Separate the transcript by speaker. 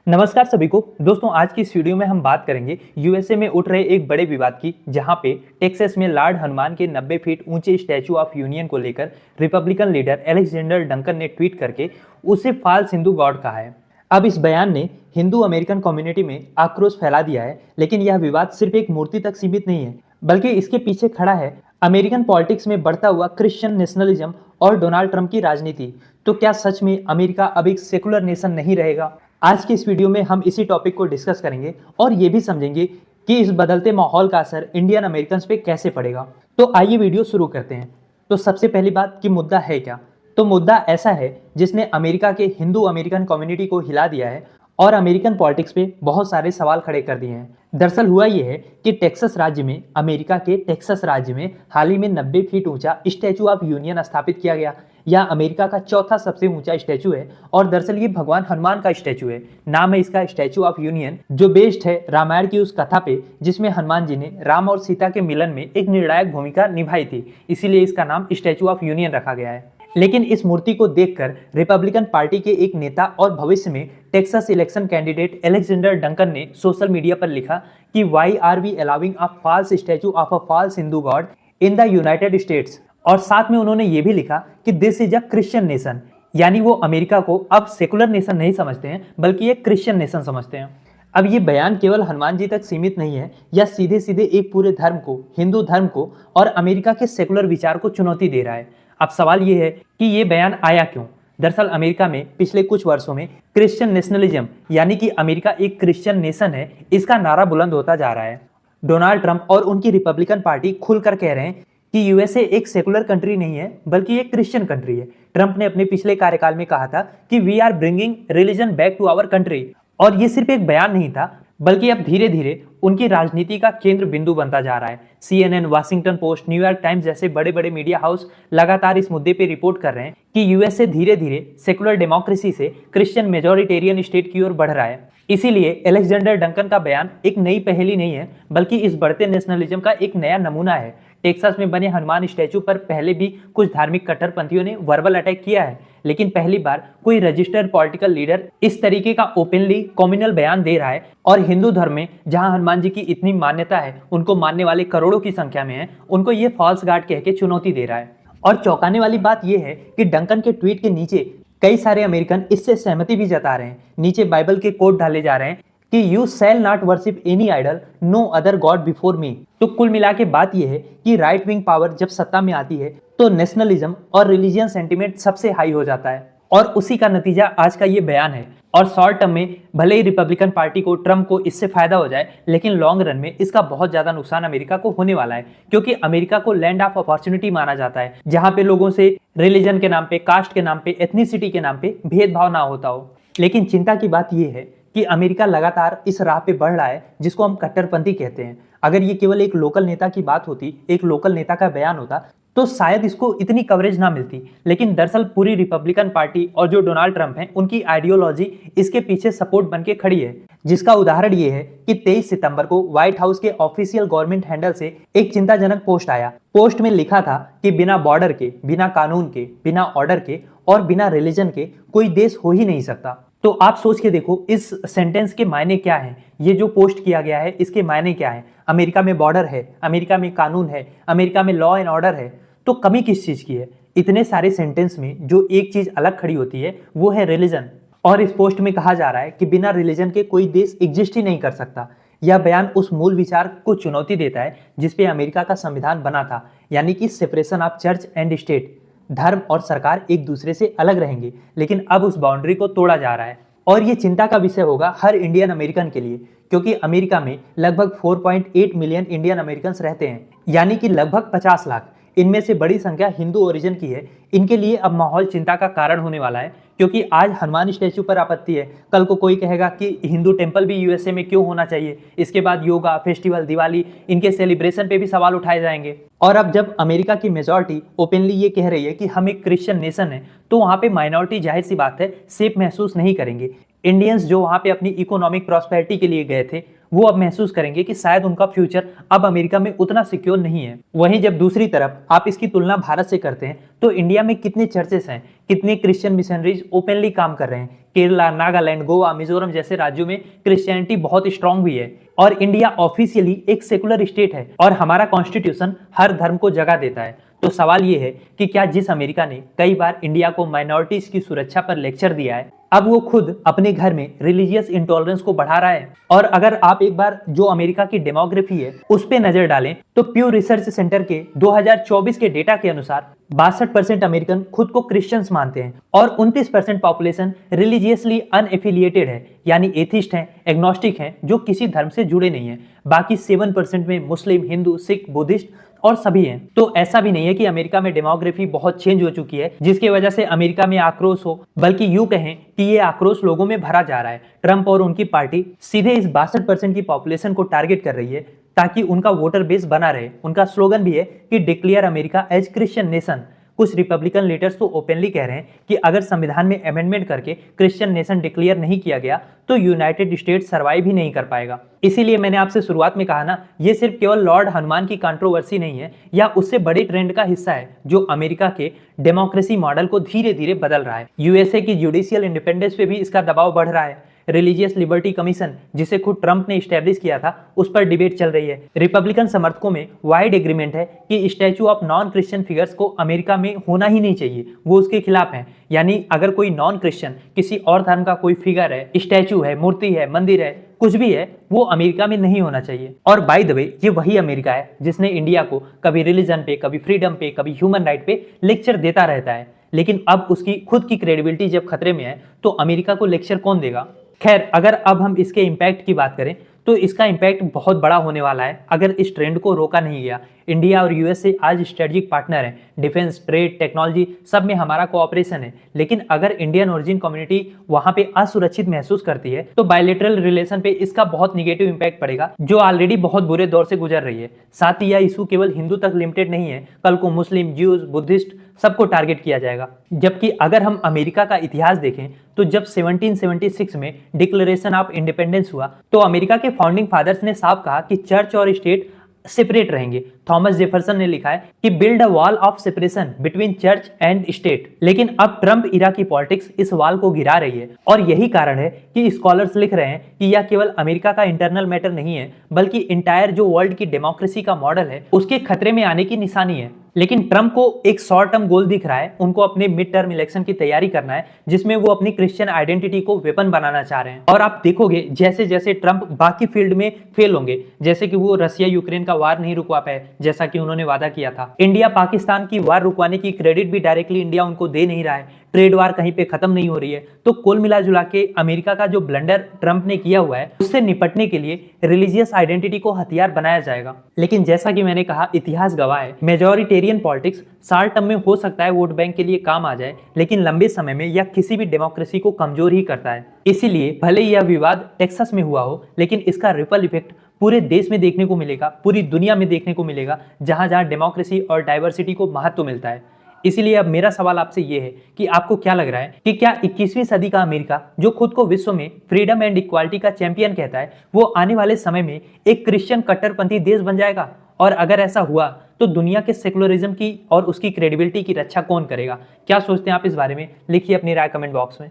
Speaker 1: नमस्कार सभी को दोस्तों। आज की इस वीडियो में हम बात करेंगे यूएसए में उठ रहे एक बड़े विवाद की, जहां पे टेक्सास में लॉर्ड हनुमान के 90 फीट ऊंचे स्टैचू ऑफ यूनियन को लेकर रिपब्लिकन लीडर अलेक्जेंडर डंकन ने ट्वीट करके उसे फॉल्स हिंदू गॉड कहा है। अब इस बयान ने हिंदू अमेरिकन कम्युनिटी में आक्रोश फैला दिया है, लेकिन यह विवाद सिर्फ एक मूर्ति तक सीमित नहीं है, बल्कि इसके पीछे खड़ा है अमेरिकन पॉलिटिक्स में बढ़ता हुआ क्रिश्चियन नेशनलिज्म और डोनाल्ड ट्रंप की राजनीति। तो क्या सच में अमेरिका अब एक सेकुलर नेशन नहीं रहेगा? आज की इस वीडियो में हम इसी टॉपिक को डिस्कस करेंगे और ये भी समझेंगे कि इस बदलते माहौल का असर इंडियन अमेरिकन्स पे कैसे पड़ेगा। तो आइए वीडियो शुरू करते हैं। तो सबसे पहली बात कि मुद्दा है क्या? तो मुद्दा ऐसा है जिसने अमेरिका के हिंदू अमेरिकन कम्युनिटी को हिला दिया है और अमेरिकन पॉलिटिक्स पे बहुत सारे सवाल खड़े कर दिए हैं। दरअसल हुआ ये है कि टेक्सास राज्य में, अमेरिका के टेक्सास राज्य में हाल ही में 90 फीट ऊंचा स्टैचू ऑफ यूनियन स्थापित किया गया। यह अमेरिका का चौथा सबसे ऊंचा स्टैचू है और दरअसल ये भगवान हनुमान का स्टैचू है। नाम है इसका स्टैचू ऑफ यूनियन, जो बेस्ड है रामायण की उस कथा पे जिसमें हनुमान जी ने राम और सीता के मिलन में एक निर्णायक भूमिका निभाई थी, इसीलिए इसका नाम स्टैचू ऑफ यूनियन रखा गया है। लेकिन इस मूर्ति को देखकर रिपब्लिकन पार्टी के एक नेता और भविष्य में Texas election candidate Alexander Duncan ने सोशल मीडिया पर लिखा कि why are we allowing a false statue of a false Hindu god in the United States. और साथ में उन्होंने ये भी लिखा कि this is a Christian nation, यानी वो अमेरिका को अब सेकुलर नेशन नहीं समझते हैं बल्कि एक क्रिश्चियन नेशन समझते हैं। अब ये बयान केवल हनुमान जी तक सीमित नहीं है, यह सीधे सीधे एक पूरे धर्म को, हिंदू धर्म को और अमेरिका के सेकुलर विचार को चुनौती दे रहा है। अब सवाल ये है कि ये बयान आया क्यों? दरअसल अमेरिका में पिछले कुछ वर्षों में क्रिश्चियन नेशनलिज्म, यानी कि अमेरिका एक क्रिश्चियन नेशन है, इसका नारा बुलंद होता जा रहा है। डोनाल्ड ट्रंप और उनकी रिपब्लिकन पार्टी खुलकर कह रहे हैं कि यूएसए एक सेकुलर कंट्री नहीं है बल्कि एक क्रिश्चियन कंट्री है। ट्रंप ने अपने पिछले कार्यकाल में कहा था कि we are bringing religion back to our country, और ये सिर्फ एक बयान नहीं था बल्कि अब धीरे धीरे उनकी राजनीति का केंद्र बिंदु बनता जा रहा है। CNN, Washington post, New York times जैसे बड़े बड़े मीडिया हाउस लगातार इस मुद्दे पे रिपोर्ट कर रहे हैं कि यूएसए धीरे धीरे सेकुलर डेमोक्रेसी से क्रिश्चियन मेजोरिटेरियन स्टेट की ओर बढ़ रहा है। इसीलिए अलेक्जेंडर डंकन का बयान एक नई पहेली नहीं है बल्कि इस बढ़ते नेशनलिज्म का एक नया नमूना है। टेक्सास में बने हनुमान स्टैचू पर पहले भी कुछ धार्मिक कट्टरपंथियों ने वर्बल अटैक किया है, लेकिन पहली बार कोई रजिस्टर्ड पॉलिटिकल लीडर इस तरीके का ओपनली कॉम्युनल बयान दे रहा है। और हिंदू धर्म में जहां हनुमान जी की इतनी मान्यता है, उनको मानने वाले करोड़ों की संख्या में है, उनको ये फॉल्स गॉड कह के चुनौती दे रहा है। और चौंकाने वाली बात यह है कि डंकन के ट्वीट के नीचे कई सारे अमेरिकन इससे सहमति भी जता रहे हैं। नीचे बाइबल के कोट डाले जा रहे हैं कि you shall not worship any idol, no other god before me. तो कुल मिला के बात यह है कि राइट विंग पावर जब सत्ता में आती है तो नेशनलिज्म और रिलीजियन सेंटिमेंट सबसे हाई हो जाता है, और उसी का नतीजा आज का ये बयान है। और शॉर्ट टर्म में भले ही रिपब्लिकन पार्टी को, ट्रंप को इससे फायदा हो जाए, लेकिन लॉन्ग रन में इसका बहुत ज्यादा नुकसान अमेरिका को होने वाला है, क्योंकि अमेरिका को लैंड ऑफ अपॉर्चुनिटी माना जाता है, जहां पे लोगों से रिलीजन के नाम पे, कास्ट के नाम पे, एथनिसिटी के नाम पे भेदभाव ना होता हो। लेकिन चिंता की बात यह है कि अमेरिका लगातार इस राह पे बढ़ रहा है जिसको हम कट्टरपंथी कहते हैं। अगर ये केवल एक लोकल नेता की बात होती, एक लोकल नेता का बयान होता, तो शायद इसको इतनी कवरेज ना मिलती। लेकिन दरअसल पूरी रिपब्लिकन पार्टी और जो डोनाल्ड ट्रंप हैं, उनकी आइडियोलॉजी इसके पीछे सपोर्ट बन के खड़ी है, जिसका उदाहरण ये है कि 23 सितंबर को व्हाइट हाउस के ऑफिशियल गवर्नमेंट हैंडल से एक चिंताजनक पोस्ट आया। पोस्ट में लिखा था कि बिना बॉर्डर के, बिना कानून के, बिना ऑर्डर के और बिना रिलीजन के कोई देश हो ही नहीं सकता। तो आप सोच के देखो इस सेंटेंस के मायने क्या हैं, ये जो पोस्ट किया गया है इसके मायने क्या हैं। अमेरिका में बॉर्डर है, अमेरिका में कानून है, अमेरिका में लॉ एंड ऑर्डर है, तो कमी किस चीज की है? इतने सारे सेंटेंस में जो एक चीज अलग खड़ी होती है वो है रिलीजन। और इस पोस्ट में कहा जा रहा है कि बिना रिलीजन के कोई देश एग्जिस्ट ही नहीं कर सकता। यह बयान उस मूल विचार को चुनौती देता है जिसपे अमेरिका का संविधान बना था, यानी कि separation of church and state. धर्म और सरकार एक दूसरे से अलग रहेंगे, लेकिन अब उस बाउंड्री को तोड़ा जा रहा है। और ये चिंता का विषय होगा हर इंडियन अमेरिकन के लिए, क्योंकि अमेरिका में लगभग 4.8 मिलियन इंडियन अमेरिकन रहते हैं, यानी कि लगभग 50 लाख। इनमें से बड़ी संख्या हिंदू ओरिजिन की है। इनके लिए अब माहौल चिंता का कारण होने वाला है, क्योंकि आज हनुमान स्टैचू पर आपत्ति है, कल को कोई कहेगा कि हिंदू टेंपल भी यूएसए में क्यों होना चाहिए। इसके बाद योगा, फेस्टिवल, दिवाली, इनके सेलिब्रेशन पे भी सवाल उठाए जाएंगे। और अब जब अमेरिका की मेजॉरिटी ओपनली ये कह रही है कि हम एक क्रिश्चियन नेशन है, तो वहाँ पे माइनॉरिटी जाहिर सी बात है सेफ महसूस नहीं करेंगे। इंडियंस जो वहां पे अपनी इकोनॉमिक प्रॉस्पेरिटी के लिए गए थे वो अब महसूस करेंगे कि शायद उनका फ्यूचर अब अमेरिका में उतना सिक्योर नहीं है। वहीं जब दूसरी तरफ आप इसकी तुलना भारत से करते हैं तो इंडिया में कितने चर्चेस हैं, कितने क्रिश्चियन मिशनरीज ओपनली काम कर रहे हैं। केरला, नागालैंड, गोवा, मिजोरम जैसे राज्यों में क्रिश्चियनिटी बहुत स्ट्रांग भी है और इंडिया ऑफिशियली एक सेकुलर स्टेट है और हमारा कॉन्स्टिट्यूशन हर धर्म को जगह देता है। तो सवाल ये है कि क्या जिस अमेरिका ने कई बार इंडिया को माइनॉरिटीज की सुरक्षा पर लेक्चर दिया है, अब वो खुद अपने घर में रिलीजियस इंटॉलरेंस को बढ़ा रहा है। और अगर आप एक बार जो अमेरिका की डेमोग्राफी है उस पे नजर डालें तो प्यू रिसर्च सेंटर के 2024 के डेटा के अनुसार 62% अमेरिकन खुद को क्रिश्चियंस मानते हैं और 29% पॉपुलेशन रिलीजियसली अनएफिलिएटेड है, यानी एथिस्ट हैं, एग्नोस्टिक हैं, जो किसी धर्म से जुड़े नहीं हैं। बाकी 7% में मुस्लिम, हिंदू, सिख, बुद्धिस्ट और सभी हैं। तो ऐसा भी नहीं है कि अमेरिका में डेमोग्राफी बहुत चेंज हो चुकी है जिसकी वजह से अमेरिका में आक्रोश हो, बल्कि यूं कहें कि ये आक्रोश लोगों में भरा जा रहा है। ट्रंप और उनकी पार्टी सीधे इस 62% की पॉपुलेशन को टारगेट कर रही है ताकि उनका वोटर बेस बना रहे। उनका स्लोगन भी है कि declare America as Christian nation. कुछ रिपब्लिकन लीडर्स तो ओपनली कह रहे हैं कि अगर संविधान में अमेंडमेंट करके क्रिश्चियन नेशन डिक्लेयर नहीं किया गया तो यूनाइटेड स्टेट्स सर्वाइव ही नहीं कर पाएगा। इसीलिए मैंने आपसे शुरुआत में कहा ना, ये सिर्फ केवल लॉर्ड हनुमान की कंट्रोवर्सी नहीं है या उससे बड़े ट्रेंड का हिस्सा है जो अमेरिका के डेमोक्रेसी मॉडल को धीरे धीरे बदल रहा है। यूएसए की जुडिशियल इंडिपेंडेंस पे भी इसका दबाव बढ़ रहा है। रिलीजियस लिबर्टी कमीशन जिसे खुद ट्रंप ने स्टैब्लिश किया था उस पर डिबेट चल रही है। रिपब्लिकन समर्थकों में वाइड एग्रीमेंट है कि statue of non Christian figures को अमेरिका में होना ही नहीं चाहिए, वो उसके खिलाफ हैं। यानी अगर कोई नॉन क्रिश्चियन किसी और धर्म का कोई फिगर है, स्टैचू है, मूर्ति है, मंदिर है, कुछ भी है, वो अमेरिका में नहीं होना चाहिए। और बाय द वे ये वही अमेरिका है जिसने इंडिया को कभी रिलीजन पे, कभी फ्रीडम पे, कभी ह्यूमन राइट पे लेक्चर देता रहता है। लेकिन अब उसकी खुद की क्रेडिबिलिटी जब खतरे में है तो अमेरिका को लेक्चर कौन देगा। खैर, अगर अब हम इसके इम्पैक्ट की बात करें तो इसका इम्पैक्ट बहुत बड़ा होने वाला है अगर इस ट्रेंड को रोका नहीं गया। इंडिया और यूएसए आज स्ट्रेटेजिक पार्टनर हैं, डिफेंस, ट्रेड, टेक्नोलॉजी सब में हमारा कोऑपरेशन है। लेकिन अगर इंडियन ओरिजिन कम्युनिटी वहां पे असुरक्षित महसूस करती है तो बायलैटरल रिलेशन पे इसका बहुत निगेटिव इम्पैक्ट पड़ेगा, जो ऑलरेडी बहुत बुरे दौर से गुजर रही है। साथ ही यह इशू केवल हिंदू तक लिमिटेड नहीं है, कल को मुस्लिम, ज्यूज, बुद्धिस्ट सबको टारगेट किया जाएगा। जबकि अगर हम अमेरिका का इतिहास देखें तो जब 1776 में डिक्लेरेशन ऑफ इंडिपेंडेंस हुआ तो अमेरिका के फाउंडिंग फादर्स ने साफ कहा कि चर्च और स्टेट सेपरेट रहेंगे। थॉमस जेफरसन ने लिखा है कि build a wall of separation between church and state. लेकिन अब ट्रंप इरा की पॉलिटिक्स इस वॉल को गिरा रही है और यही कारण है कि स्कॉलर्स लिख रहे हैं कि यह केवल अमेरिका का इंटरनल मैटर नहीं है बल्कि इंटायर जो वर्ल्ड की डेमोक्रेसी का मॉडल है उसके खतरे में आने की निशानी है। लेकिन ट्रंप को एक शॉर्ट टर्म गोल दिख रहा है, उनको अपने मिड टर्म इलेक्शन की तैयारी करना है जिसमें वो अपनी क्रिश्चियन आइडेंटिटी को वेपन बनाना चाह रहे हैं। और आप देखोगे जैसे जैसे ट्रंप बाकी फील्ड में फेल होंगे, जैसे कि वो रसिया यूक्रेन का वार नहीं रुकवा पाए जैसा कि उन्होंने वादा किया था, इंडिया पाकिस्तान की वार रुकवाने की क्रेडिट भी डायरेक्टली इंडिया उनको दे नहीं रहा है, ट्रेड वार कहीं पे खत्म नहीं हो रही है, तो कुल मिला जुला के अमेरिका का जो ब्लंडर ट्रंप ने किया हुआ है उससे निपटने के लिए रिलीजियस आइडेंटिटी को हथियार बनाया जाएगा। लेकिन जैसा कि मैंने कहा, इतिहास गवाह है, मेजॉरिटेरियन पॉलिटिक्स शॉर्ट टर्म में हो सकता है वोट बैंक के लिए काम आ जाए, लेकिन लंबे समय में यह किसी भी डेमोक्रेसी को कमजोर ही करता है। इसीलिए भले यह विवाद टेक्सास में हुआ हो, लेकिन इसका रिपल इफेक्ट पूरे देश में देखने को मिलेगा, पूरी दुनिया में देखने को मिलेगा, जहां जहां डेमोक्रेसी और डाइवर्सिटी को महत्व मिलता है। इसीलिए अब मेरा सवाल आपसे ये है कि आपको क्या लग रहा है कि क्या 21वीं सदी का अमेरिका, जो खुद को विश्व में फ्रीडम एंड इक्वालिटी का चैंपियन कहता है, वो आने वाले समय में एक क्रिश्चियन कट्टरपंथी देश बन जाएगा? और अगर ऐसा हुआ तो दुनिया के सेकुलरिज्म की और उसकी क्रेडिबिलिटी की रक्षा कौन करेगा? क्या सोचते हैं आप इस बारे में? लिखिए अपनी राय कमेंट बॉक्स में।